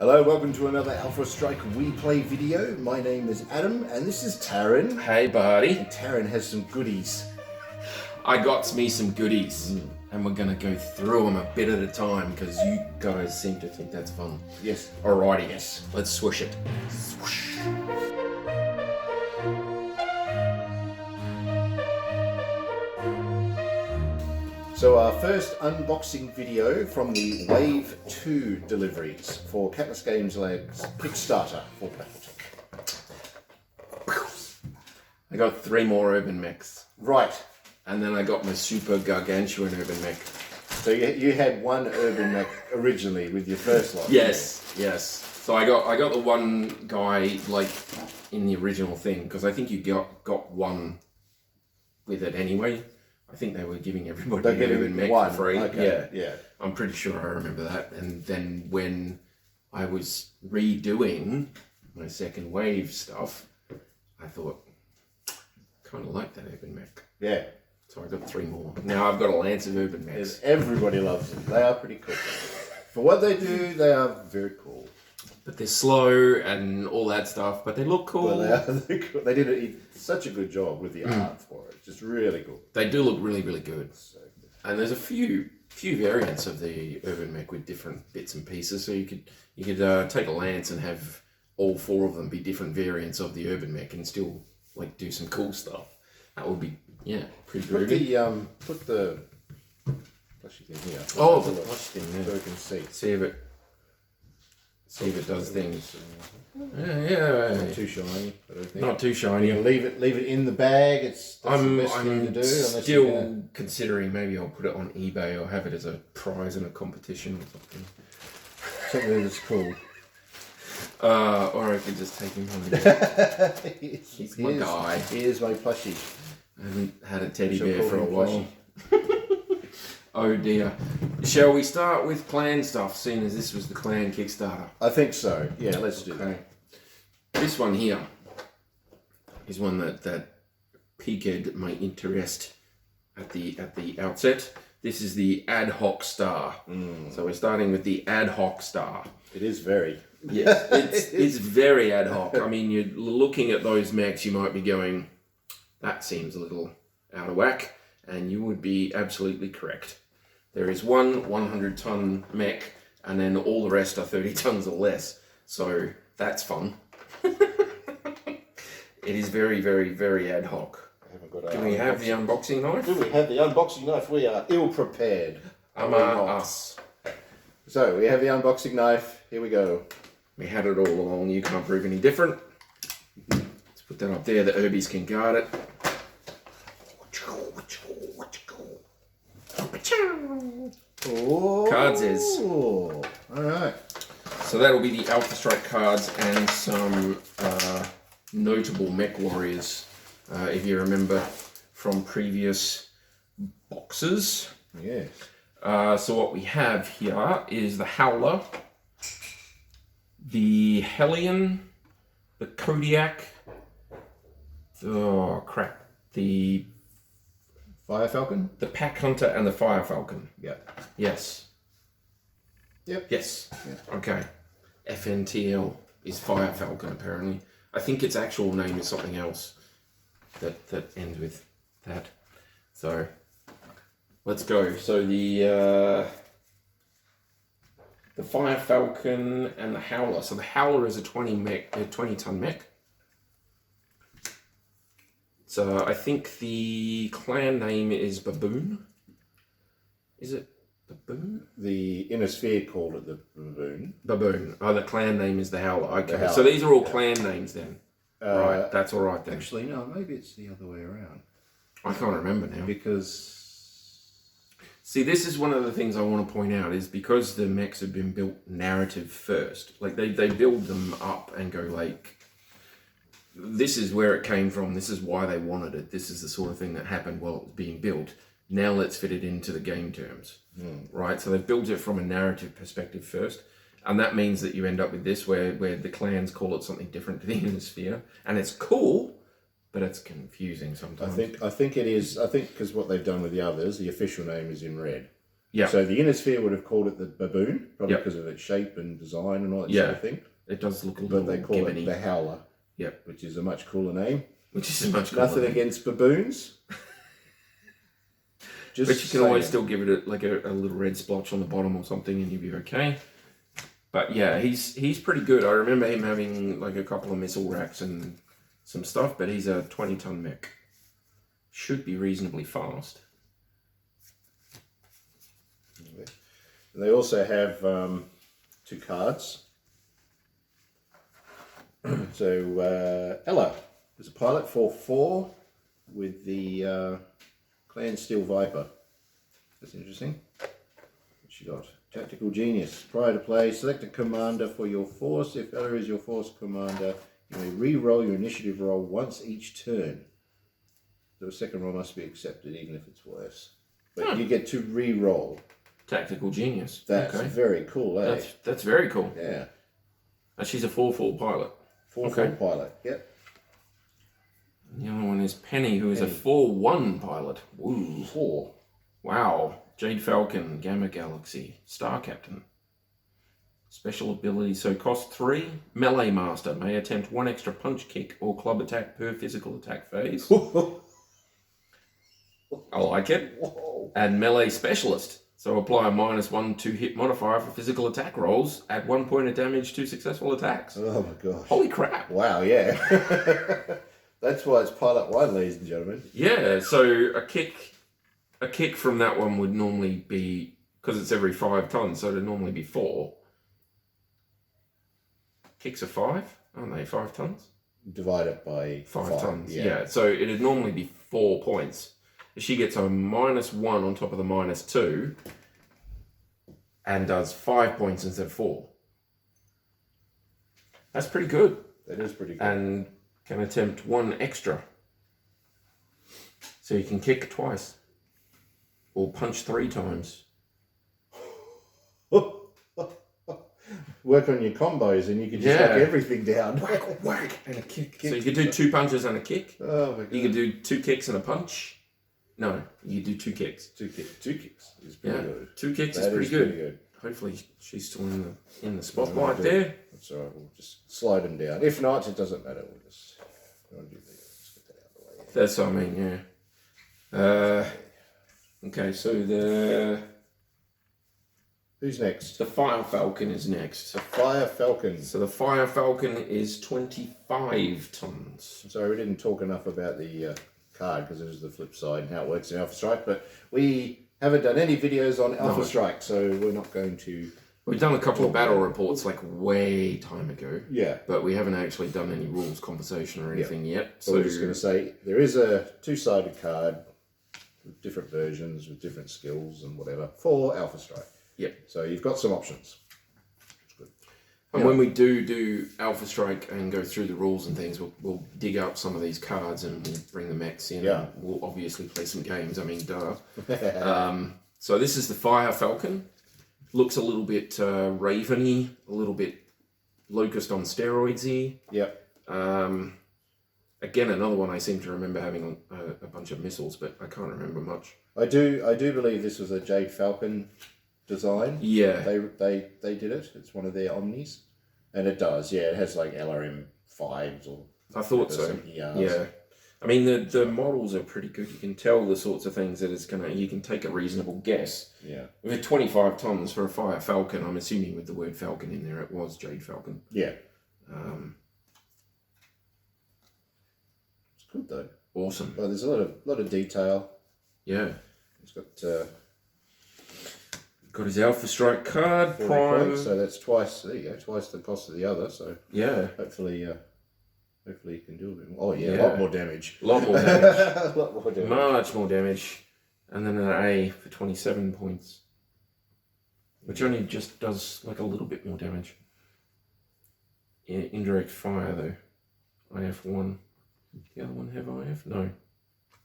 Hello, welcome to another Alpha Strike We Play video. My name is Adam, and this is Tarron. Hey, buddy. And Tarron has some goodies. I got me some goodies, and we're gonna go through them a bit at a time because you guys seem to think that's fun. Yes. Alrighty, yes. Let's swoosh it. Swoosh. So our first unboxing video from the Wave 2 deliveries for Catalyst Games Lab's Kickstarter for BattleTech. I got 3 more urban mechs, Right. and then I got my super gargantuan urban mech. So you had one urban mech originally with your first lot. Yes, yes. So I got the one guy like in the original thing because I think you got one with it anyway. I think they were giving everybody an urban mech for free. Okay. Yeah. I'm pretty sure I remember that. And then when I was redoing my second wave stuff, I thought, kind of like that urban mech. Yeah. So I got 3 more. Now I've got a lance of urban mechs. Yes, everybody loves them. They are pretty cool. For what they do, they are very cool. But they're slow and all that stuff, but they look cool. Well, they're cool. They did such a good job with the art for it. Just really cool. They do look really, really good. So good. And there's a few variants of the urban mech with different bits and pieces. So you could take a lance and have all 4 of them be different variants of the urban mech and still like do some cool stuff. That would be pretty groovy. Put the plushie thing here. Oh, the plush thing, So you can see. See if it does things. Yeah. Not too shiny, I don't think. Not too shiny. You leave it in the bag. That's the best thing to do. I'm still considering maybe I'll put it on eBay or have it as a prize in a competition or something. Something that's cool. Or I could just take him home again. He's my guy. Here's my plushie. I haven't had a teddy bear for a while. Oh dear. Shall we start with clan stuff, seeing as this was the clan Kickstarter? I think so. Yeah, let's do that. This one here is one that piqued my interest at the outset. This is the ad hoc star. So we're starting with the ad hoc star. It is very. Yes, it's very ad hoc. I mean, you're looking at those mechs, you might be going, that seems a little out of whack, and you would be absolutely correct. There is one 100-ton mech, and then all the rest are 30 tons or less. So that's fun. It is very, very, very ad hoc. Do we have the unboxing knife? Do we have the unboxing knife? We are ill prepared. Us. So we have the unboxing knife. Here we go. We had it all along. You can't prove any different. Let's put that up there. The Urbies can guard it. Oh, cards is. All right. So that'll be the Alpha Strike cards and some notable mech warriors, if you remember from previous boxes. Yes. So what we have here is the Howler, the Hellion, the Kodiak, the Fire Falcon? The Pack Hunter and the Fire Falcon. Yeah. Yes. Yep. Yes. Yeah. Okay. FNTL is Fire Falcon apparently. I think its actual name is something else that ends with that. So let's go. So the Fire Falcon and the Howler. So the Howler is a 20-ton mech. So I think the clan name is Baboon. Is it Baboon? The Inner Sphere called it the Baboon. Baboon. Oh, the clan name is the Howler. Okay, the Howler. So these are all clan names then. Right, that's all right then. Actually, no, maybe it's the other way around. I can't remember now. Because... See, this is one of the things I want to point out is because the mechs have been built narrative first. Like they build them up and go like, this is where it came from. This is why they wanted it. This is the sort of thing that happened while it was being built. Now let's fit it into the game terms, right? So they've built it from a narrative perspective first. And that means that you end up with this where the clans call it something different to the Inner Sphere. And it's cool, but it's confusing sometimes. I think it is. I think because what they've done with the others, the official name is in red. Yeah. So the Innosphere would have called it the baboon, probably Yep. because of its shape and design and all that Yeah. sort of thing. It does look a little But they call gibbony. it the howler. Yep. Which is a much cooler name. Which is a much cooler Nothing name. against baboons. But you can always still give it like a little red splotch on the bottom or something and you'll be okay. But yeah, he's pretty good. I remember him having like a couple of missile racks and some stuff, but he's a 20-ton mech. Should be reasonably fast. And they also have 2 cards. So Ella is a pilot 4/4 with the Clan Steel Viper. That's interesting. What she got? Tactical Genius. Prior to play, select a commander for your force. If Ella is your force commander, you may re-roll your initiative roll once each turn. The second roll must be accepted, even if it's worse. But you get to re-roll. Tactical Genius. That's very cool, eh? That's very cool. Yeah. And she's a 4/4 pilot. 4/4 pilot, yep. And the other one is Penny, who is a 4/1 pilot. Woo. 4. Wow. Jade Falcon, Gamma Galaxy, Star Captain. Special ability, so cost 3. Melee Master, may attempt 1 extra punch, kick, or club attack per physical attack phase. I like it. Whoa. And Melee Specialist, so apply a -1 to hit modifier for physical attack rolls. Add 1 point of damage to successful attacks. Oh my gosh. Holy crap. Wow, yeah. That's why it's Pilot 1, ladies and gentlemen. Yeah, so a kick from that one would normally be, because it's every 5 tons, so it'd normally be 4. Kicks are 5, aren't they? 5 tons? Divide it by 5 tons, yeah. So it'd normally be 4 points. If she gets a -1 on top of the -2 and does 5 points instead of 4. That's pretty good. That is pretty good. And can attempt 1 extra. So you can kick twice. Or punch 3 times. Work on your combos and you can just knock everything down. Whack, whack, and a kick. So you could do 2 punches and a kick. Oh my god. You could do 2 kicks and a punch. No, you could do 2 kicks. 2 kicks is pretty good. 2 kicks That is pretty pretty good. Hopefully she's still in the Oh, spotlight there. That's all right. We'll just slide them down. If not, it doesn't matter. We'll just let's get that out of the way. That's what I mean, yeah. Okay, so Who's next? the Fire Falcon is next. The Fire Falcon. So the Fire Falcon is 25 tons. Sorry, we didn't talk enough about the card because it is the flip side and how it works in Alpha Strike, but we haven't done any videos on Alpha Strike, so we're not going to... We've done a couple of battle reports like way time ago. Yeah. But we haven't actually done any rules conversation or anything yet. So we're just going to say there is a 2-sided card with different versions, with different skills and whatever for Alpha Strike. Yep. So you've got some options. It's good. And when we do Alpha Strike and go through the rules and things, we'll dig up some of these cards and we'll bring the mechs in. Yeah. And we'll obviously play some games. I mean, duh. So this is the Fire Falcon. Looks a little bit Raveny, a little bit Locust on steroids-y. Yep. Again, another one I seem to remember having a bunch of missiles, but I can't remember much. I do believe this was a Jade Falcon design. Yeah. They did it. It's one of their Omnis. And it does, yeah. It has like LRM 5s or... I thought so. Yeah. I mean, the models are pretty good. You can tell the sorts of things that it's gonna... You can take a reasonable guess. Yeah. With 25 tons for a Fire Falcon, I'm assuming with the word Falcon in there, it was Jade Falcon. Yeah. It's good though. Awesome. Well, there's a lot of detail. Yeah. It's got his Alpha Strike card, 40 Prime. points, so that's twice. There you go, twice the cost of the other. So yeah. Hopefully you can do a bit more. Oh yeah, Yeah. a lot more damage. A lot more damage. A lot more damage. Much more damage. And then an A for 27 points. Which only just does like a little bit more damage. Indirect fire though. IF1. The other one have IF? No.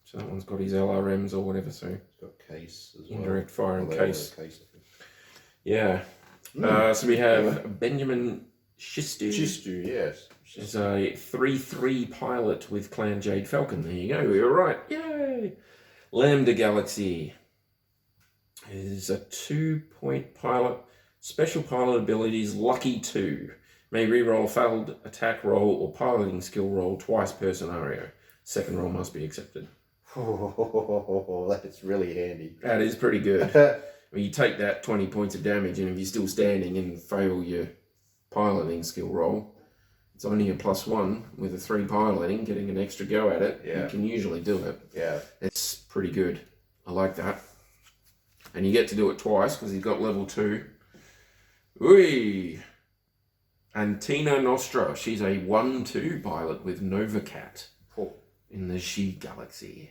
So that one's got his LRMs or whatever, so... It's got case as well. Indirect fire and Oh, case. I think. Yeah. So we have Benjamin Shistu. Shistu, yes. Is a 3/3 pilot with Clan Jade Falcon. There you go, we were right. Yay! Lambda Galaxy. is a 2-point pilot. Special pilot abilities, Lucky 2. May reroll a failed attack roll or piloting skill roll twice per scenario. Second roll must be accepted. Oh, that's really handy. That is pretty good. When you take that 20 points of damage, and if you're still standing and fail your piloting skill roll, it's only a +1 with a 3 piloting, getting an extra go at it. Yeah. You can usually do it. Yeah. It's pretty good. I like that. And you get to do it twice because he's got level 2. Ui! And Tina Nostra, she's a 1-2 pilot with Nova Cat in the She Galaxy.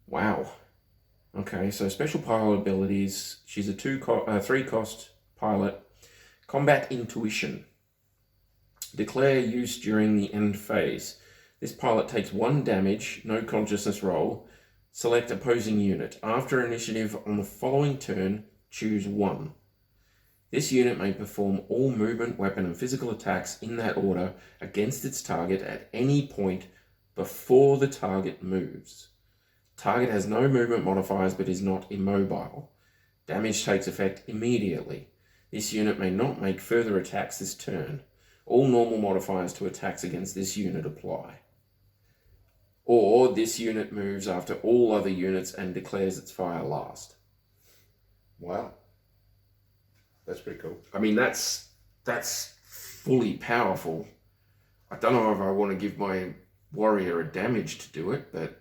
Wow. Okay, so special pilot abilities. She's a 3-cost pilot. Combat Intuition. Declare use during the end phase. This pilot takes 1 damage, no consciousness roll. Select opposing unit. After initiative on the following turn, choose 1. This unit may perform all movement, weapon, and physical attacks in that order against its target at any point before the target moves. Target has no movement modifiers but is not immobile. Damage takes effect immediately. This unit may not make further attacks this turn. All normal modifiers to attacks against this unit apply. Or this unit moves after all other units and declares its fire last. Wow. That's pretty cool. I mean, that's fully powerful. I don't know if I want to give my warrior a damage to do it, but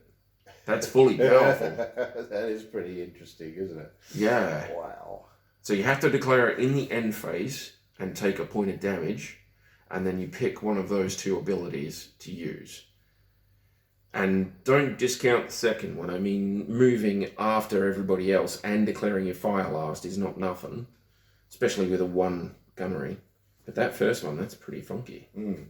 that's fully powerful. That is pretty interesting, isn't it? Yeah. Wow. So you have to declare it in the end phase and take a point of damage, and then you pick one of those 2 abilities to use. And don't discount the second one. I mean, moving after everybody else and declaring your fire last is not nothing, especially with a 1 gunnery. But that first one, that's pretty funky. Mm.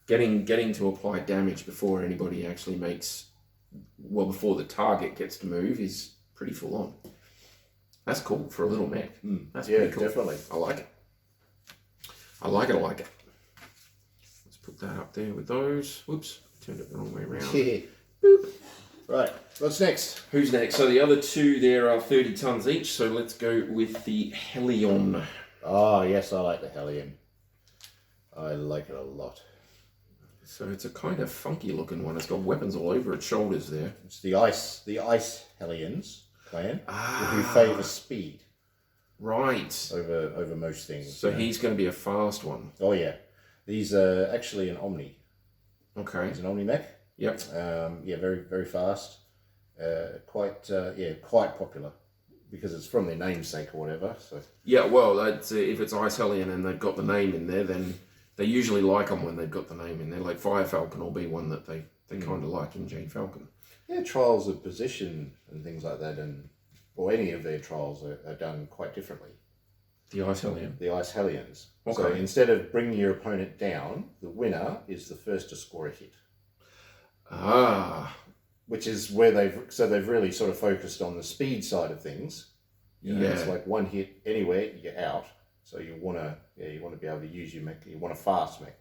Getting to apply damage before anybody actually before the target gets to move is pretty full on. That's cool for a little mech. That's pretty cool. Definitely. I like it. I like it. Let's put that up there with those. Whoops, turned it the wrong way around. Yeah. Boop. Right, what's next? Who's next? So the other 2 there are 30 tons each, so let's go with the Helion. Oh, yes, I like the Hellion. I like it a lot. So it's a kind of funky looking one. It's got weapons all over its shoulders there. It's the Ice Hellions clan who favour speed. Right. Over most things. So he's going to be a fast one. Oh yeah. These are actually an Omni. Okay. He's an Omni mech. Yep. Very, very fast. Quite popular because it's from their namesake or whatever. So. Yeah, well, if it's Ice Hellion and they've got the name in there, then they usually like them when they've got the name in there. Like Fire Falcon will be one that they kind of like in Jade Falcon. Yeah, trials of position and things like that, or any of their trials are done quite differently. The Ice Hellion? The Ice Hellions. Okay. So instead of bringing your opponent down, the winner is the first to score a hit. Ah. Which is where they've really sort of focused on the speed side of things. You know, it's like 1 hit anywhere, you're out. So you want to be able to use your mech. You want a fast mech.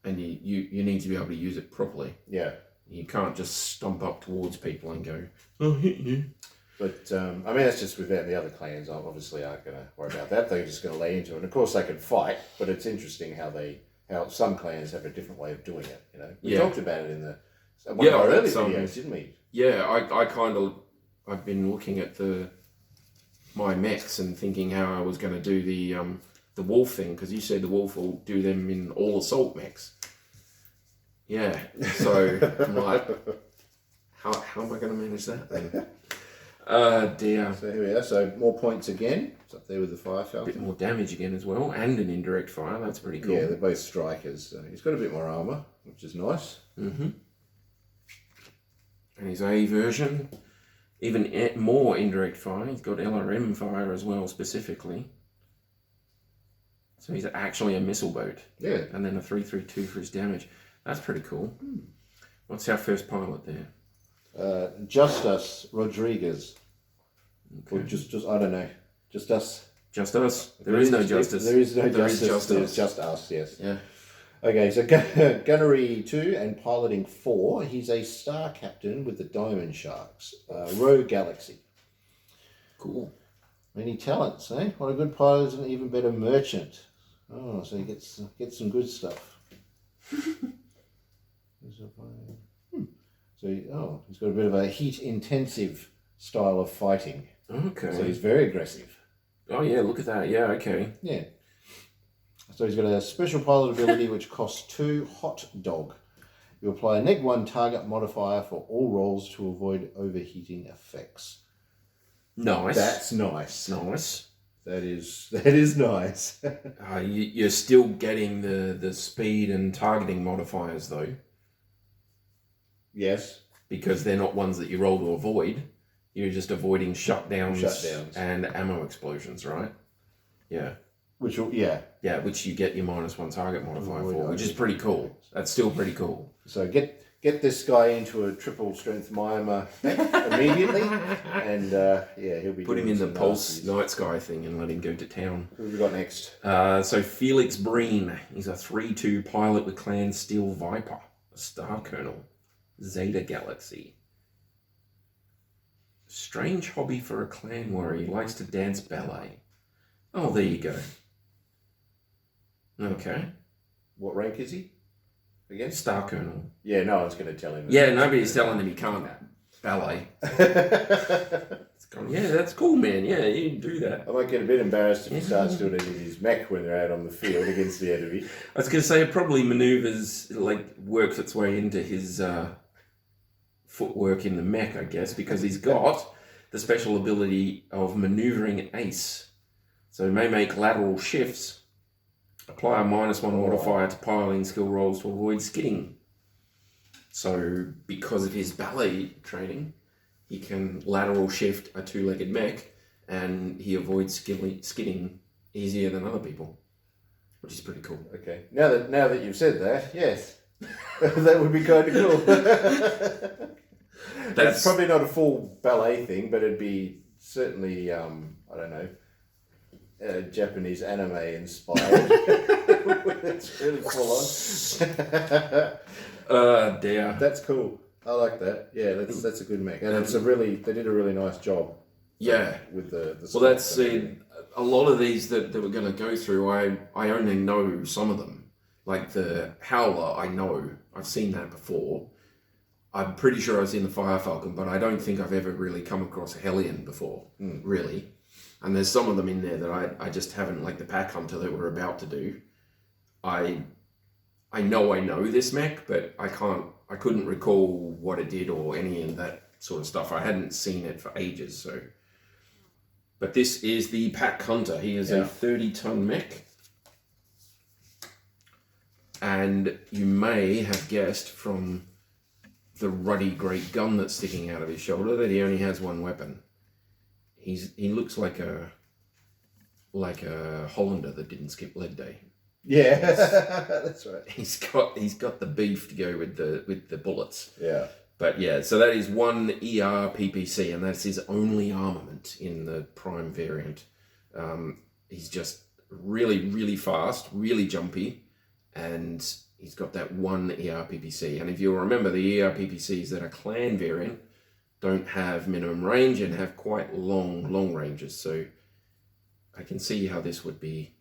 And you need to be able to use it properly. Yeah. You can't just stomp up towards people and go, I'll hit you. But, I mean, that's just with them. The other clans obviously aren't going to worry about that. They're just going to lay into it. And, of course, they can fight, but it's interesting how some clans have a different way of doing it, you know. We talked about it in one of our early videos, didn't we? Yeah, I've been looking at my mechs and thinking how I was going to do the wolf thing, because you said the wolf will do them in all assault mechs. Yeah, so I'm like, how am I going to manage that then? Dear. So here we are. So more points again. It's up there with the Fire A Falcon. bit more damage again as well, and an indirect fire. That's pretty cool. Yeah, they're both strikers. So he's got a bit more armour, which is nice. Mm-hmm. And his A version, even more indirect fire. He's got LRM fire as well, specifically. So he's actually a missile boat. Yeah. And then a 332 for his damage. That's pretty cool. What's our first pilot there? Justice Rodriguez. Okay. Or just I don't know. Just us. Just us. There is no justice. There is no There is justice. just There's us. just us, yes. Yeah. Okay, so Gunnery 2 and Piloting 4. He's a star captain with the Diamond Sharks. Rogue Galaxy. Cool. Many talents, eh? What a good pilot is an even better merchant. Oh, so he gets some good stuff. So, he's got a bit of a heat-intensive style of fighting. Okay. So he's very aggressive. Oh, yeah, look at that. Yeah, okay. Yeah. So he's got a special pilot ability which costs 2 Hot Dog. You apply a -1 target modifier for all rolls to avoid overheating effects. Nice. That's nice. Nice. That is nice. You're still getting the speed and targeting modifiers, though. Yes. Because they're not ones that you roll to avoid. You're just avoiding shutdowns. And ammo explosions, right? Yeah. Which you get your -1 target modifier for, which is pretty cool. That's still pretty cool. So get this guy into a triple strength mimer immediately, and he'll be put him in the Pulse Night Sky thing and let him go to town. Who have we got next? So Felix Breen, he's a 3/2 pilot with Clan Steel Viper, a Star Colonel, Zeta Galaxy. Strange hobby for a clan warrior. He likes to dance ballet. Oh, there you go. Okay. What rank is he? Again? Star Colonel. Yeah, no one's going to tell him. Yeah, nobody's telling him he can't ballet. Yeah, that's cool, man. Yeah, you can do that. I might get a bit embarrassed if he starts doing it in his mech when they're out on the field against the enemy. I was going to say it probably maneuvers, works its way into his footwork in the mech, I guess, because he's got the special ability of maneuvering ace. So he may make lateral shifts. Apply a -1 modifier to piloting skill rolls to avoid skidding. So, because of his ballet training, he can lateral shift a 2-legged mech, and he avoids skidding easier than other people, which is pretty cool. Okay. Now that you've said that, yes, that would be kind of cool. That's probably not a full ballet thing, but it'd be certainly I don't know. Japanese anime inspired. It's really full on. Dear. That's cool. I like that. Yeah, that's a good mech, and they did a really nice job. Yeah, with the well, that's a lot of these that we're going to go through. I only know some of them. Like the Howler, I know I've seen that before. I'm pretty sure I've seen the Fire Falcon, but I don't think I've ever really come across a Hellion before. Really. And there's some of them in there that I just haven't, like the Pack Hunter that we're about to do. I know this mech, but I couldn't recall what it did or any of that sort of stuff. I hadn't seen it for ages, so. But this is the Pack Hunter. He is a 30-ton mech. And you may have guessed from the ruddy great gun that's sticking out of his shoulder that he only has one weapon. He looks like a Hollander that didn't skip leg day. Yeah, that's right. He's got the beef to go with the bullets. Yeah. But yeah, so that is 1 ER PPC, and that's his only armament in the Prime variant. He's just really, really fast, really jumpy, and he's got that 1 ER PPC. And if you'll remember, the ER PPCs that are clan variant don't have minimum range and have quite long ranges. So I can see how this would be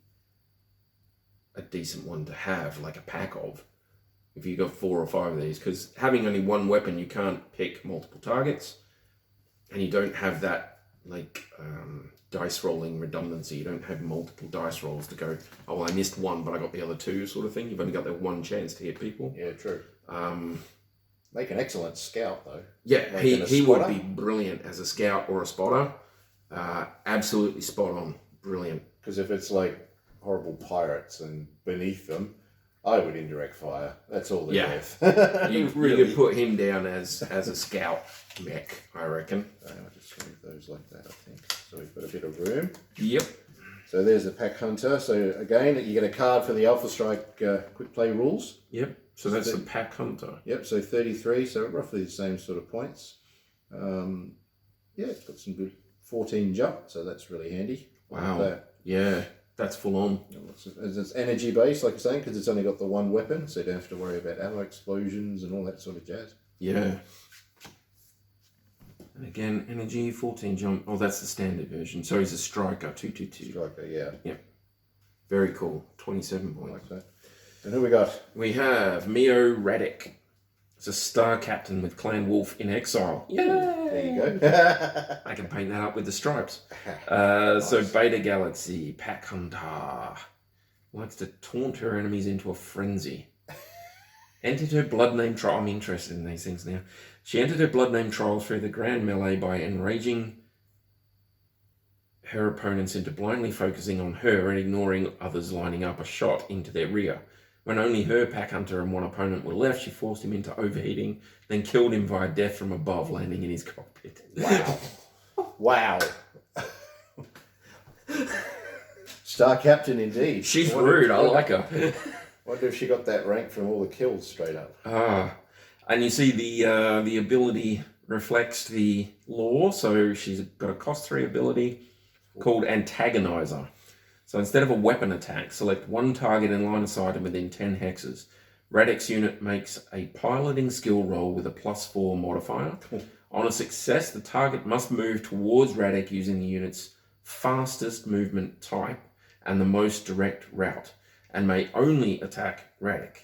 a decent one to have, like a pack of, if you got 4 or 5 of these, because having only one weapon, you can't pick multiple targets, and you don't have that dice rolling redundancy. You don't have multiple dice rolls to go, oh, well, I missed one, but I got the other 2 sort of thing. You've only got that one chance to hit people. Yeah, true. Make an excellent scout, though. Yeah, he would be brilliant as a scout or a spotter. Absolutely spot on. Brilliant. Because if it's like horrible pirates and beneath them, I would indirect fire. That's all they're worth. You could put him down as a scout mech, I reckon. I'll just move those like that, I think. So we've got a bit of room. Yep. So there's the Pack Hunter. So again, you get a card for the Alpha Strike quick play rules. Yep. So that's the Pack Hunter. Yep, so 33, so roughly the same sort of points. It's got some good 14 jump, so that's really handy. Wow. Yeah. That's full on. It's energy based, like you're saying, because it's only got the one weapon, so you don't have to worry about ammo explosions and all that sort of jazz. Yeah. And again, energy, 14 jump. Oh, that's the standard version. So he's a striker, 222. Striker, yeah. Yeah. Very cool. 27 points. Like that. And who we got? We have Mio Radic. It's a star captain with Clan Wolf in exile. Yay! There you go. I can paint that up with the stripes. Nice. So Beta Galaxy, Pack Hunter. Likes to taunt her enemies into a frenzy. Entered her blood name trial. I'm interested in these things now. She entered her blood name trial through the grand melee by enraging her opponents into blindly focusing on her and ignoring others lining up a shot into their rear. When only her pack hunter and one opponent were left, she forced him into overheating, then killed him via death from above, landing in his cockpit. Wow. Wow. Star captain indeed. She's rude, I like her. Wonder if she got that rank from all the kills straight up. And you see the ability reflects the lore, so she's got a cost 3 ability called Antagonizer. So instead of a weapon attack, select one target in line of sight and within 10 hexes. Radix unit makes a piloting skill roll with a +4 modifier. Cool. On a success, the target must move towards Radic using the unit's fastest movement type and the most direct route, and may only attack Radic.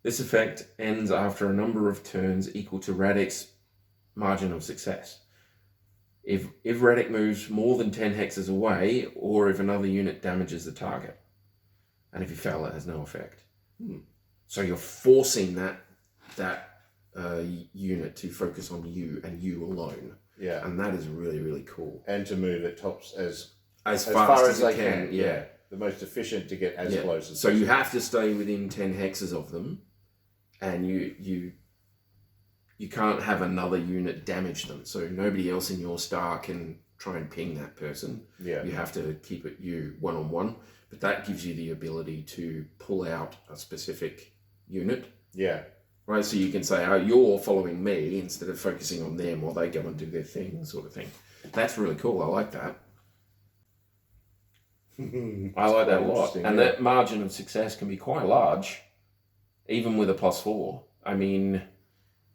This effect ends after a number of turns equal to Radic's margin of success. If Radic moves more than 10 hexes away, or if another unit damages the target. And if you fail, it has no effect. So you're forcing that unit to focus on you and you alone. Yeah. And that is really, really cool. And to move at tops as fast far as you they can. Yeah. The most efficient to get as close as So possible. you have to stay within 10 hexes of them, and you can't have another unit damage them. So nobody else in your star can try and ping that person. Yeah. You have to keep it you one-on-one. But that gives you the ability to pull out a specific unit. Yeah. Right, so you can say, oh, you're following me instead of focusing on them while they go and do their thing, sort of thing. That's really cool. I like that. I like that a lot. And that margin of success can be quite large, even with a +4. I mean,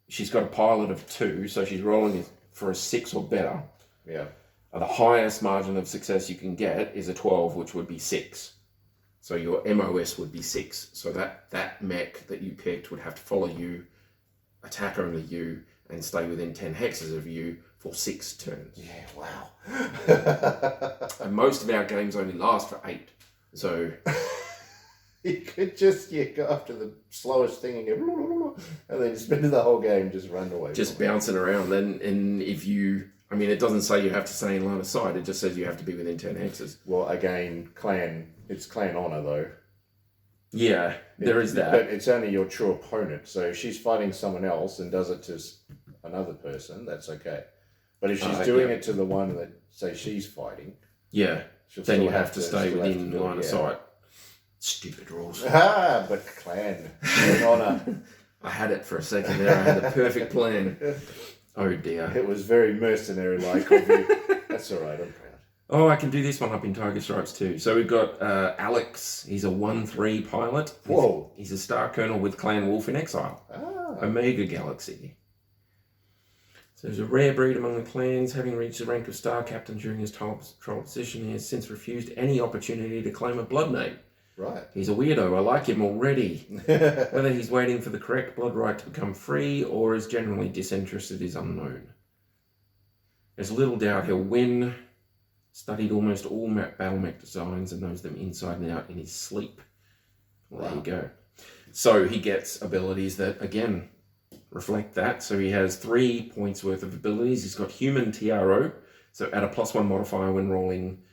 she's got a pilot of 2, so she's rolling for a 6 or better. Yeah. The highest margin of success you can get is a 12, which would be 6. So your MOS would be 6. So that mech that you picked would have to follow you, attack only you, and stay within 10 hexes of you for 6 turns. Yeah, wow. And most of our games only last for 8. So you could just go after the slowest thing and go, and then spend the whole game just run away. Just bouncing around. And if you, I mean, it doesn't say you have to stay in line of sight. It just says you have to be within 10 hexes. Well, again, it's clan honor though. Yeah, there is that. But it's only your true opponent. So if she's fighting someone else and does it to another person, that's okay. But if she's doing it to the one that, say, she's fighting, then you have to stay within line of sight. Stupid rules. But clan honor. I had it for a second there. I had the perfect plan. Oh dear. It was very mercenary-like of you. That's all right. I'm proud. Oh, I can do this one up in Tiger Stripes too. So we've got Alex. He's a 1/3 pilot. Whoa. He's a star colonel with Clan Wolf in exile. Omega Galaxy. So there's a rare breed among the clans. Having reached the rank of star captain during his trial position, he has since refused any opportunity to claim a blood name. Right. He's a weirdo. I like him already. Whether he's waiting for the correct blood right to become free or is generally disinterested is unknown. There's little doubt he'll win. Studied almost all battle mech designs and knows them inside and out in his sleep. Well, there you go. So he gets abilities that, again, reflect that. So he has 3 points worth of abilities. He's got human TRO, so add a +1 modifier when rolling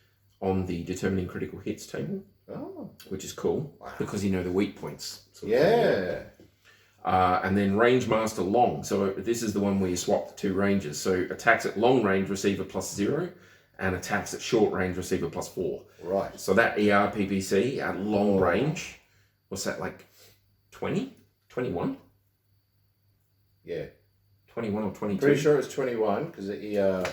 on the determining critical hits table, which is cool because you know the weak points. And then Range Master Long. So this is the one where you swap the 2 ranges. So attacks at long range receive a +0, and attacks at short range receive a +4. Right. So that ERPPC at long range, what's that, like 20? 21? Yeah. 21 or 22? Pretty sure it's 21 because the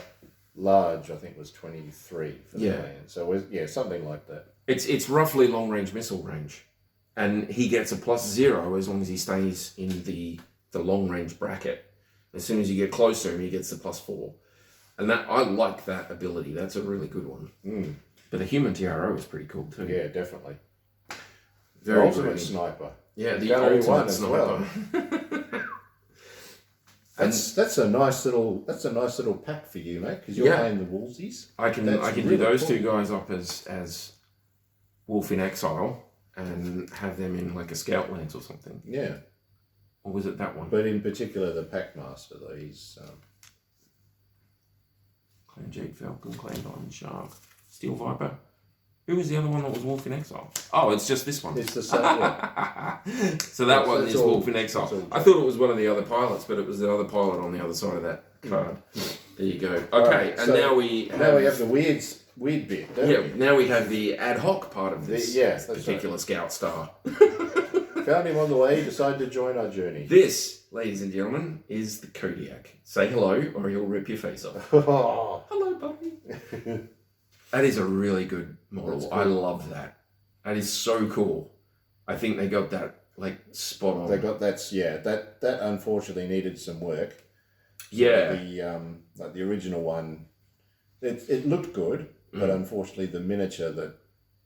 large, I think, was 23 for the clan. So, something like that. It's roughly long range missile range, and he gets a +0 as long as he stays in the long range bracket. As soon as you get close to him, he gets the +4, and that I like that ability. That's a really good one. But the human TRO is pretty cool too. Yeah, definitely. Very the ultimate pretty. sniper. Yeah, the Gallery ultimate one as sniper. well. That's a nice little pack for you, mate. Because you're playing the Woolsies. I can That's do really those cool. two guys up as Wolf in Exile and have them in like a Scout Lance or something. Yeah. Or was it that one? But in particular, the Packmaster, though, he's... Clan Jade Falcon, Clan Diamond Shark, Steel Viper. Who was the other one that was Wolf in Exile? Oh, it's just this one. It's the same one. So that one that's is all- Wolf in Exile. that's all I thought it was one of the other pilots, but it was the other pilot on the other side of that card. There you go. Okay, Right, and so now we have... Now we have the weird bit, don't Yeah, we? now we have the ad hoc part of this that's particular Scout Star. Found him on the way, decided to join our journey. This, ladies and gentlemen, is the Kodiak. Say hello or he'll rip your face off. Oh. Hello, puppy. That is a really good model. That's I cool. love that. That is so cool. I think they got that like spot on. They got that unfortunately needed some work. Yeah. The original one, it looked good, but unfortunately the miniature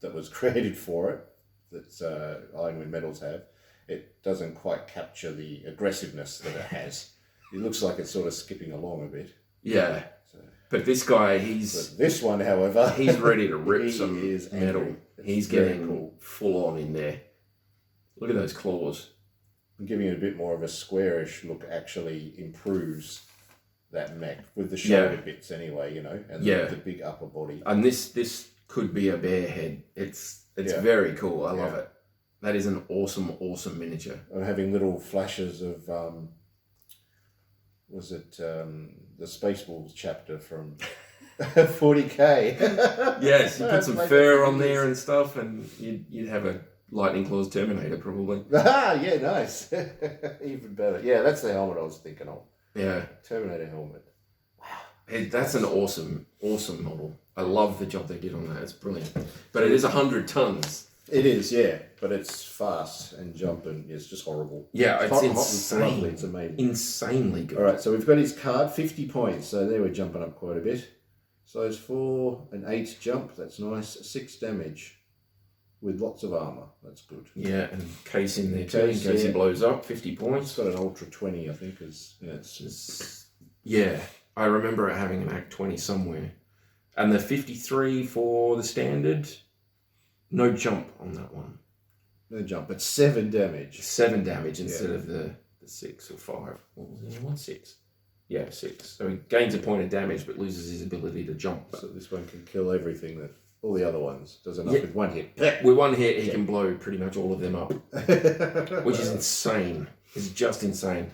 that was created for it, that Ironwood Metals have, it doesn't quite capture the aggressiveness that it has. It looks like it's sort of skipping along a bit. Yeah. So, But this guy, but this one, however, he's ready to rip he some is metal. angry. It's He's very getting cool. full on in there. Look at those claws. And giving it a bit more of a squarish look actually improves that mech with the shoulder bits anyway, and the big upper body. And this could be a bear head. It's very cool. I love it. That is an awesome miniature. I'm having little flashes of the Spaceballs chapter from 40k. Yes, you put some Like fur the on there figures. and stuff, and you'd have a Lightning Claws Terminator probably. Ah, yeah, nice. Even better. Yeah, that's the helmet I was thinking of. Yeah, Terminator helmet. that's an awesome model. I love the job they did on that. It's brilliant. But it is 100 tons. It is, yeah, but it's fast and jumping. It's just horrible. Yeah, it's hot and insane. lovely. It's amazing. Insanely good. All right, so we've got his card, 50 points. So there we're jumping up quite a bit. So it's 4 and 8 jump. That's nice. 6 damage with lots of armor. That's good. Yeah, and case in there too, in Case, case he yeah. blows up. 50 It's points. got an Ultra 20, I think. It's Yeah, I remember it having an Act 20 somewhere. And the 53 for the standard, no jump on that one. no jump, but 7 damage. 7 damage instead of the 6 or 5. What was the other one? 6. Yeah, 6. So he gains a point of damage but loses his ability to jump. So this one can kill everything that all the other ones. Does enough Yeah. with one hit. With one hit, he can blow pretty much all of them up, which is insane. It's just insane.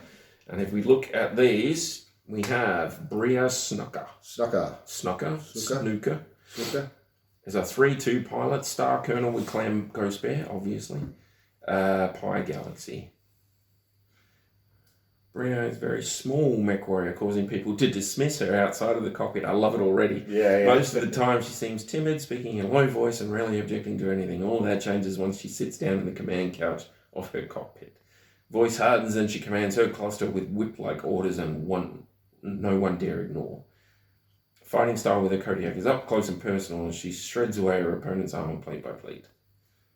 And if we look at these, we have Bria Snooker. Snooker. Snooker. There's a 3-2 pilot, Star Colonel with Clam Ghost Bear, obviously. Pi Galaxy. Bria is a very small mech warrior, causing people to dismiss her outside of the cockpit. I love it already. Yeah. Most of the time she seems timid, speaking in a low voice and rarely objecting to anything. All of that changes once she sits down in the command couch of her cockpit. Voice hardens and she commands her cluster with whip-like orders and no one dare ignore. Fighting style with her Kodiak is up close and personal as she shreds away her opponent's armor plate by plate.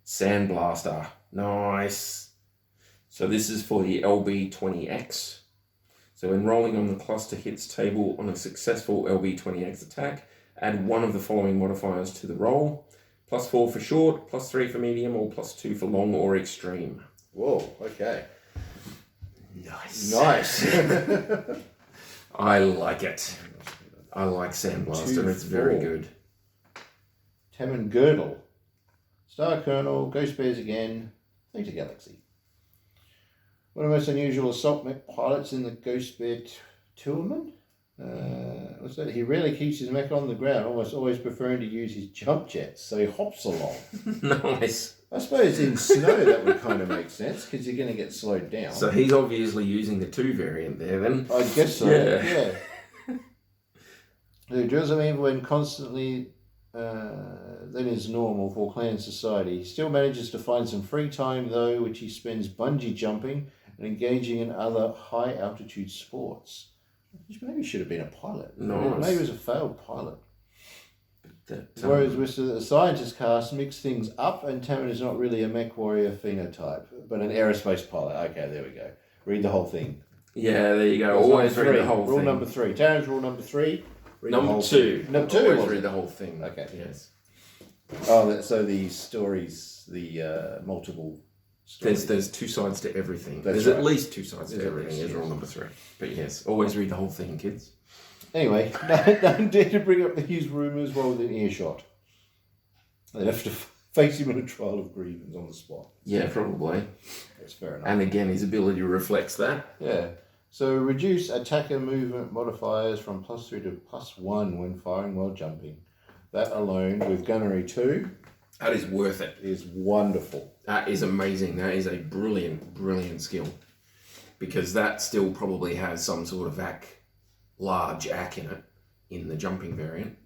Sandblaster. Nice. So this is for the LB-20X. So when rolling on the cluster hits table on a successful LB-20X attack, add one of the following modifiers to the roll. +4 for short, +3 for medium, or +2 for long or extreme. Whoa, okay. Nice. I like it. I like Sandblaster. It's very 2-4. good. Tammin Girdle. Star Colonel, Ghost Bears again, Theta Galaxy. One of the most unusual assault mech pilots in the Ghost Bear tournament. What's that? He rarely keeps his mech on the ground, almost always preferring to use his jump jets, so he hops along. Nice. I suppose in snow that would kind of make sense, because you're going to get slowed down. So he's obviously using the 2 variant there then. I guess so, Yeah. yeah. Who drills him even when constantly than is normal for clan society. He still manages to find some free time though, which he spends bungee jumping and engaging in other high altitude sports. Which maybe should have been a pilot. Nice. Maybe he was a failed pilot. Whereas Whereas with the scientist cast mix things up, and Tarron is not really a mech warrior phenotype, but an aerospace pilot. Okay, there we go. Read the whole thing. yeah, there you go. That's Always number read three. the whole Rule thing. number 3. Tarron's rule number 3. Read the Number whole 2. thing. Number 2. Always was read it? the whole thing. Okay. Yes. Oh, so the stories, the multiple stories. There's 2 sides to everything. That's There's right. at least 2 sides There's to at everything. least, Is rule yes. number 3. But yes, always read the whole thing, kids. Anyway, don't dare to bring up his rumours while within earshot. They'd have to face him in a trial of grievance on the spot. Yeah, probably. That's fair enough. And again, his ability reflects that. Yeah. So reduce attacker movement modifiers from +3 to +1 when firing while jumping. That alone with gunnery 2 That is worth it. is wonderful. That is amazing. That is a brilliant, brilliant skill. Because that still probably has some sort of large AC in it, in the jumping variant.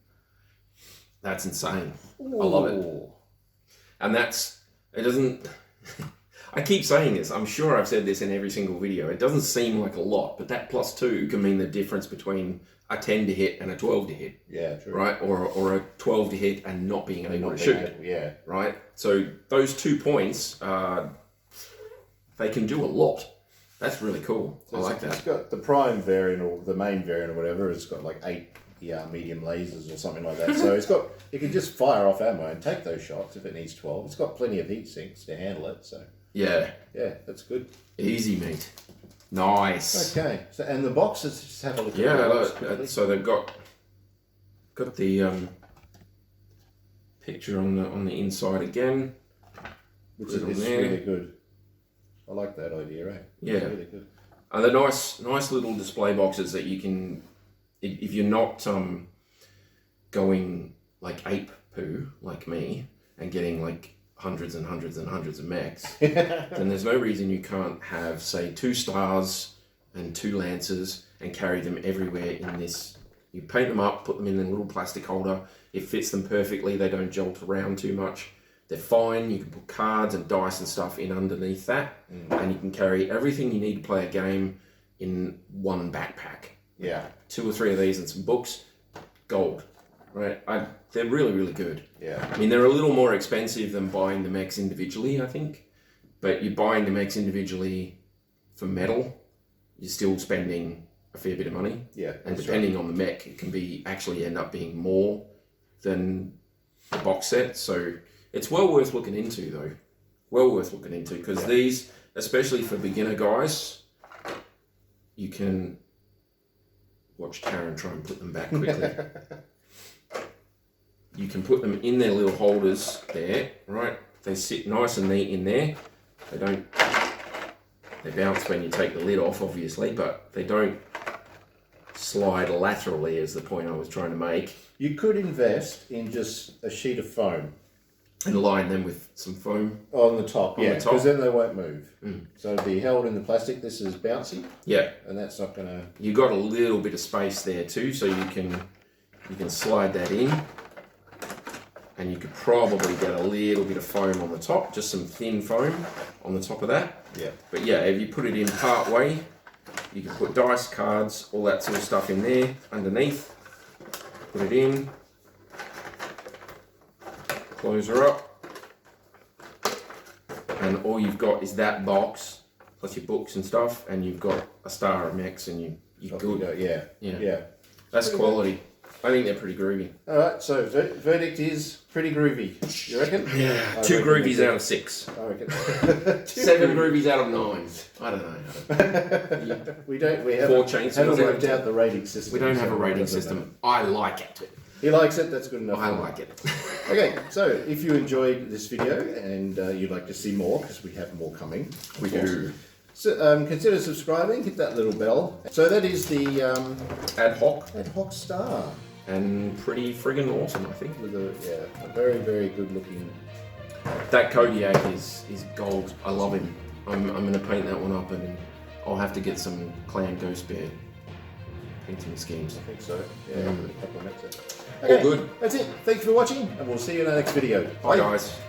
That's insane. I love it. And it doesn't, I keep saying this, I'm sure I've said this in every single video, it doesn't seem like a lot, but that +2 can mean the difference between a 10 to hit and a 12 to hit. Yeah, true. Right? Or a 12 to hit and not being able to shoot. Yeah. Right? So those 2 points, they can do a lot. That's really cool. I like that. It's got the prime variant or the main variant or whatever. It's got like 8 medium lasers or something like that. So it can just fire off ammo and take those shots if it needs 12. It's got plenty of heat sinks to handle it. So Yeah. that's good. Easy, mate. Nice. Okay. So and the boxes, just have a look. Yeah, at the box look, quickly. so they've got the picture on the inside again. Which Put it on is there. really good. I like that idea, eh? Yeah. It's really good. And the nice little display boxes that you can, if you're not going like ape poo like me and getting like hundreds and hundreds and hundreds of mechs, then there's no reason you can't have, say, 2 stars and 2 lancers and carry them everywhere in this. You paint them up, put them in a little plastic holder. It fits them perfectly. They don't jolt around too much. They're fine. You can put cards and dice and stuff in underneath that, and you can carry everything you need to play a game in one backpack. Yeah. 2 or 3 of these and some books, gold. Right? They're really, really good. Yeah. I mean, they're a little more expensive than buying the mechs individually, I think. But you're buying the mechs individually for metal, you're still spending a fair bit of money. Yeah. And that's depending on the mech, it can actually end up being more than the box set. So it's well worth looking into, though. Well worth looking into, because these, especially for beginner guys, you can watch Tarron try and put them back quickly. You can put them in their little holders there, right? They sit nice and neat in there. They bounce when you take the lid off, obviously, but they don't slide laterally, is the point I was trying to make. You could invest in just a sheet of foam. And line them with some foam. On the top, On the top. because then they won't move. So it'll be held in the plastic. This is bouncy, Yeah. and that's not going to... You got a little bit of space there too, so you can slide that in. And you could probably get a little bit of foam on the top, just some thin foam on the top of that. Yeah. But yeah, if you put it in part way, you can put dice, cards, all that sort of stuff in there underneath. Put it in. Close her up. And all you've got is that box, plus your books and stuff, and you've got a star of mechs, and you're good. Yeah. That's quality. I think they're pretty groovy. All right, so verdict is pretty groovy. You reckon? Yeah, I 2 reckon groovies they out of 6. I reckon. 7 groovies out of 9. I don't know. We haven't 4 chainsaws haven't out worked of 10. out the rating system. We don't have a so rating doesn't system. matter. I like it. He likes it, that's good enough. I like it. Okay, so if you enjoyed this video and you'd like to see more, because we have more coming. We do. So, consider subscribing, hit that little bell. So that is the Ad hoc ad hoc star. and pretty friggin' awesome, I think. With a very, very good looking... That Kodiak is gold. I love him. I'm going to paint that one up, and I'll have to get some clan ghost bear painting schemes. I think so. Yeah, a couple of mechs. All good. That's it. Thanks for watching, and we'll see you in the next video. Bye guys.